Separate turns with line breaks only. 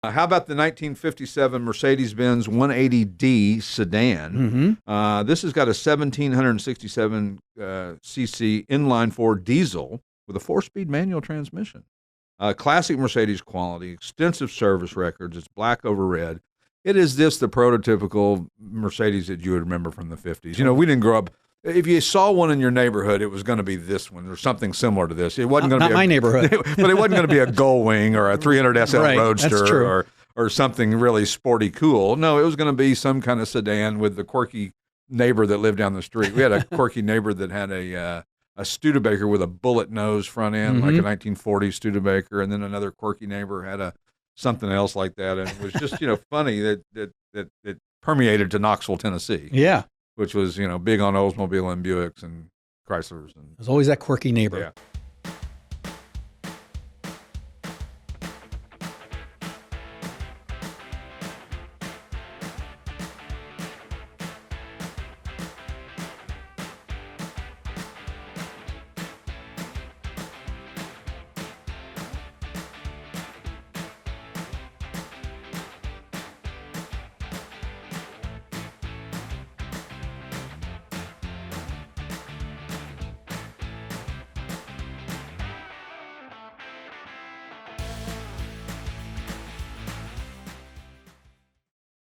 How about the 1957 Mercedes-Benz 180D Sedan? This has got a 1,767 cc inline-four diesel with a 4-speed manual transmission. Classic Mercedes quality, extensive service records. It's black over red. It is the prototypical Mercedes that you would remember from the 50s. You know, we didn't grow up. If you saw one in your neighborhood, it was going to be this one or something similar to this. It wasn't going to be
my neighborhood,
but it wasn't going to be a Gullwing or a 300 SL
right,
Roadster or something really sporty cool. No, it was going to be some kind of sedan with the quirky neighbor that lived down the street. We had a quirky neighbor that had a Studebaker with a bullet nose front end, like a 1940s Studebaker, and then another quirky neighbor had a something else like that, and it was just funny that it permeated to Knoxville, Tennessee.
Yeah.
Which was, big on Oldsmobile and Buicks and Chryslers. And
there's always that quirky neighbor.
Yeah.